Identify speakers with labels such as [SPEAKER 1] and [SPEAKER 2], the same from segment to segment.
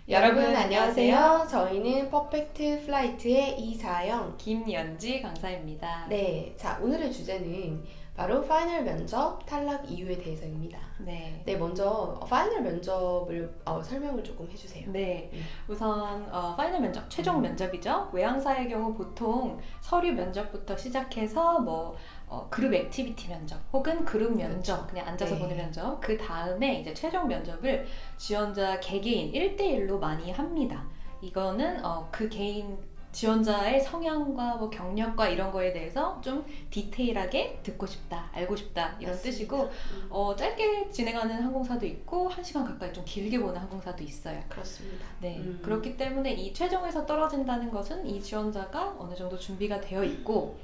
[SPEAKER 1] 여러분 안녕하세요. 저희는 퍼펙트 플라이트의 이사영,
[SPEAKER 2] 김연지 강사입니다.
[SPEAKER 1] 네, 자 오늘의 주제는 바로 파이널 면접 탈락 이유에 대해서입니다.
[SPEAKER 2] 네.
[SPEAKER 1] 네, 먼저 파이널 면접을 설명을 조금 해주세요.
[SPEAKER 2] 네. 우선 파이널 면접, 최종 면접이죠. 외항사의 경우 보통 서류 면접부터 시작해서 그룹 액티비티 면접 혹은 그룹 면접, 그냥 앉아서
[SPEAKER 1] 네.
[SPEAKER 2] 보는 면접. 그 다음에 이제 최종 면접을 지원자 개개인 1대1로 많이 합니다. 이거는 그 개인 지원자의 성향과 경력과 이런 거에 대해서 좀 디테일하게 듣고 싶다, 알고 싶다 이런
[SPEAKER 1] 맞습니다.
[SPEAKER 2] 뜻이고 짧게 진행하는 항공사도 있고 1시간 가까이 좀 길게 보는 항공사도 있어요.
[SPEAKER 1] 그렇습니다.
[SPEAKER 2] 네, 그렇기 때문에 이 최종에서 떨어진다는 것은 이 지원자가 어느 정도 준비가 되어 있고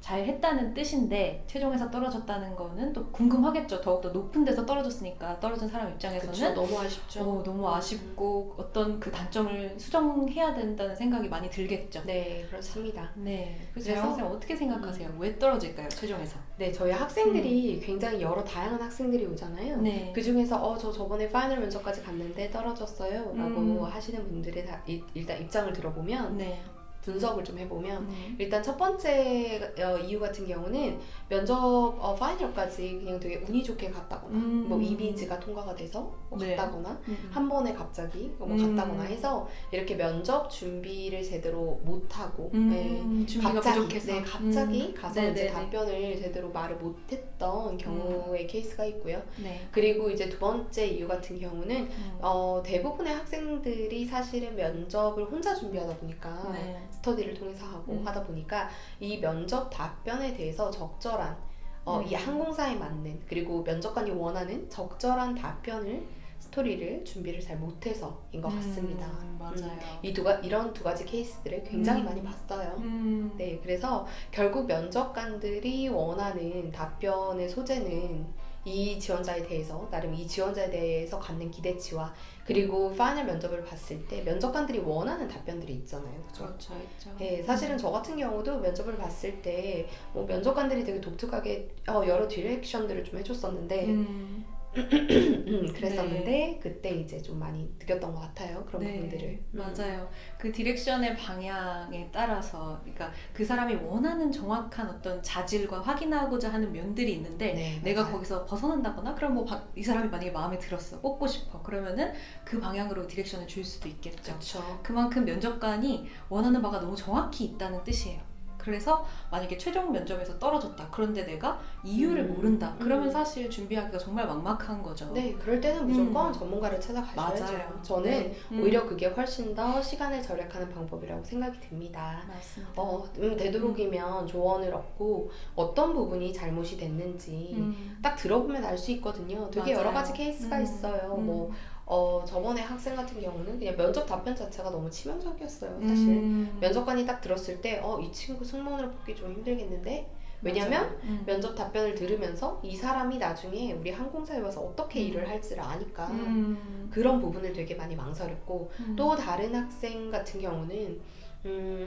[SPEAKER 2] 잘 했다는 뜻인데 최종에서 떨어졌다는 거는 또 궁금하겠죠. 더욱더 높은 데서 떨어졌으니까 떨어진 사람 입장에서는
[SPEAKER 1] 그쵸, 너무 아쉽죠.
[SPEAKER 2] 너무 아쉽고 어떤 그 단점을 수정해야 된다는 생각이 많이 들겠죠.
[SPEAKER 1] 네, 그렇습니다.
[SPEAKER 2] 네, 그래서
[SPEAKER 1] 그래서-
[SPEAKER 2] 선생님 어떻게 생각하세요? 왜 떨어질까요? 최종에서?
[SPEAKER 1] 네, 저희 학생들이 굉장히 여러 다양한 학생들이 오잖아요.
[SPEAKER 2] 네.
[SPEAKER 1] 그 중에서 저 저번에 파이널 면접까지 갔는데 떨어졌어요 라고 하시는 분들의 일단 입장을 들어보면
[SPEAKER 2] 네.
[SPEAKER 1] 분석을 좀 해보면 일단 첫 번째 이유 같은 경우는 면접 파이널까지 그냥 되게 운이 좋게 갔다거나 이미지가 통과가 돼서
[SPEAKER 2] 네.
[SPEAKER 1] 갔다거나 한 번에 갑자기 갔다거나 해서 이렇게 면접 준비를 제대로 못하고
[SPEAKER 2] 준비가
[SPEAKER 1] 갑자기
[SPEAKER 2] 부족해서
[SPEAKER 1] 갑자기 가서 이제
[SPEAKER 2] 네네네.
[SPEAKER 1] 답변을 제대로 말을 못했던 경우의 케이스가 있고요.
[SPEAKER 2] 네.
[SPEAKER 1] 그리고 이제 두 번째 이유 같은 경우는 대부분의 학생들이 사실은 면접을 혼자 준비하다 보니까
[SPEAKER 2] 네.
[SPEAKER 1] 스터디를 통해서 하고 하다 보니까 이 면접 답변에 대해서 적절한 이 항공사에 맞는 그리고 면접관이 원하는 적절한 답변을 스토리를 준비를 잘 못해서인 것 같습니다.
[SPEAKER 2] 맞아요.
[SPEAKER 1] 이런 두 가지 케이스들을 굉장히 많이 봤어요. 네, 그래서 결국 면접관들이 원하는 답변의 소재는 이 지원자에 대해서 나름 이 지원자에 대해서 갖는 기대치와 그리고 파이널 면접을 봤을 때 면접관들이 원하는 답변들이 있잖아요.
[SPEAKER 2] 그렇죠, 있죠.
[SPEAKER 1] 네, 사실은 저 같은 경우도 면접을 봤을 때 면접관들이 되게 독특하게 여러 디렉션들을 좀 해줬었는데 그랬었는데 그때 이제 좀 많이 느꼈던 것 같아요. 그런 부분들을.
[SPEAKER 2] 맞아요. 그 디렉션의 방향에 따라서 그러니까 그 사람이 원하는 정확한 어떤 자질과 확인하고자 하는 면들이 있는데
[SPEAKER 1] 네,
[SPEAKER 2] 내가
[SPEAKER 1] 맞아요.
[SPEAKER 2] 거기서 벗어난다거나 그럼 이 사람이 만약에 마음에 들었어, 뽑고 싶어, 그러면은 그 방향으로 디렉션을 줄 수도 있겠죠.
[SPEAKER 1] 그렇죠.
[SPEAKER 2] 그만큼 면접관이 원하는 바가 너무 정확히 있다는 뜻이에요. 그래서 만약에 최종 면접에서 떨어졌다. 그런데 내가 이유를 모른다. 그러면 사실 준비하기가 정말 막막한 거죠.
[SPEAKER 1] 네, 그럴 때는 무조건 전문가를 찾아가셔야죠.
[SPEAKER 2] 맞아요.
[SPEAKER 1] 저는
[SPEAKER 2] 네.
[SPEAKER 1] 오히려 그게 훨씬 더 시간을 절약하는 방법이라고 생각이 듭니다.
[SPEAKER 2] 맞습니다.
[SPEAKER 1] 되도록이면 조언을 얻고 어떤 부분이 잘못이 됐는지 딱 들어보면 알 수 있거든요. 되게
[SPEAKER 2] 맞아요.
[SPEAKER 1] 여러 가지 케이스가 있어요. 저번에 학생 같은 경우는 그냥 면접 답변 자체가 너무 치명적이었어요. 사실 면접관이 딱 들었을 때 이 친구 승무원으로 뽑기 좀 힘들겠는데 왜냐면 면접 답변을 들으면서 이 사람이 나중에 우리 항공사에 와서 어떻게 일을 할지를 아니까 그런 부분을 되게 많이 망설였고 또 다른 학생 같은 경우는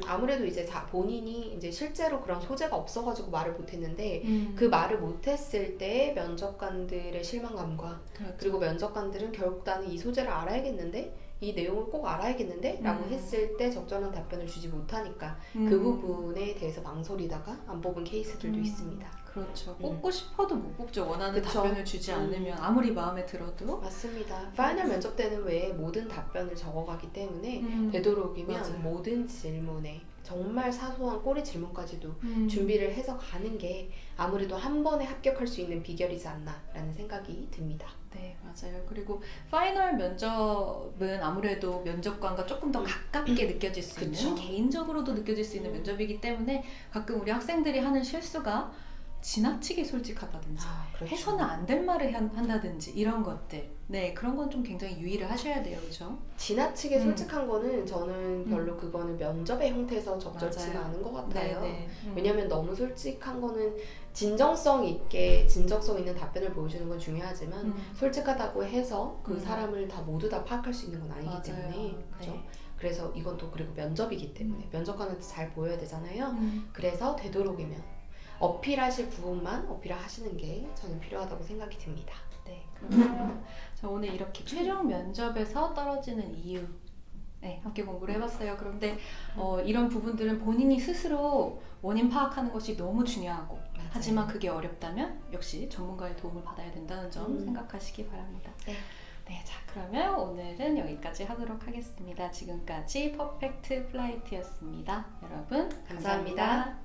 [SPEAKER 1] 아무래도 이제 본인이 이제 실제로 그런 소재가 없어가지고 말을 못했는데 그 말을 못했을 때 면접관들의 실망감과
[SPEAKER 2] 그렇죠.
[SPEAKER 1] 그리고 면접관들은 결국 나는 이 소재를 알아야겠는데 이 내용을 꼭 알아야겠는데 라고 했을 때 적절한 답변을 주지 못하니까 그 부분에 대해서 망설이다가 안 뽑은 케이스들도 있습니다.
[SPEAKER 2] 그렇죠. 뽑고 싶어도 못 뽑죠. 원하는
[SPEAKER 1] 그쵸.
[SPEAKER 2] 답변을 주지 않으면 아무리 마음에 들어도.
[SPEAKER 1] 맞습니다. 파이널 면접 때는 왜 모든 답변을 적어가기 때문에 되도록이면
[SPEAKER 2] 맞아요.
[SPEAKER 1] 모든 질문에 정말 사소한 꼬리 질문까지도 준비를 해서 가는 게 아무래도 한 번에 합격할 수 있는 비결이지 않나라는 생각이 듭니다.
[SPEAKER 2] 네, 맞아요. 그리고 파이널 면접은 아무래도 면접관과 조금 더 가깝게 느껴질 수
[SPEAKER 1] 그쵸.
[SPEAKER 2] 있는, 개인적으로도 느껴질 수 있는 면접이기 때문에 가끔 우리 학생들이 하는 실수가 지나치게 솔직하다든지
[SPEAKER 1] 그렇죠.
[SPEAKER 2] 해서는 안 될 말을 한다든지 이런 것들. 네, 그런 건 좀 굉장히 유의를 하셔야 돼요. 그렇죠?
[SPEAKER 1] 지나치게 솔직한 거는 저는 별로 그거는 면접의 형태에서 적절치가
[SPEAKER 2] 맞아요.
[SPEAKER 1] 않은 것 같아요.
[SPEAKER 2] 네.
[SPEAKER 1] 왜냐면 너무 솔직한 거는 진정성 있는 답변을 보여주는 건 중요하지만 솔직하다고 해서 그 사람을 모두 다 파악할 수 있는 건 아니기
[SPEAKER 2] 맞아요.
[SPEAKER 1] 때문에 그죠?
[SPEAKER 2] 네.
[SPEAKER 1] 그래서 이건 또 그리고 면접이기 때문에 면접관한테 잘 보여야 되잖아요. 그래서 되도록이면 어필하실 부분만 어필을 하시는 게 저는 필요하다고 생각이 듭니다.
[SPEAKER 2] 네, 자, 오늘 이렇게 최종 면접에서 떨어지는 이유 네, 함께 공부를 해봤어요. 그런데 이런 부분들은 본인이 스스로 원인 파악하는 것이 너무 중요하고
[SPEAKER 1] 맞아요.
[SPEAKER 2] 하지만 그게 어렵다면 역시 전문가의 도움을 받아야 된다는 점 생각하시기 바랍니다.
[SPEAKER 1] 네.
[SPEAKER 2] 네, 자 그러면 오늘은 여기까지 하도록 하겠습니다. 지금까지 퍼펙트 플라이트였습니다. 여러분
[SPEAKER 1] 감사합니다.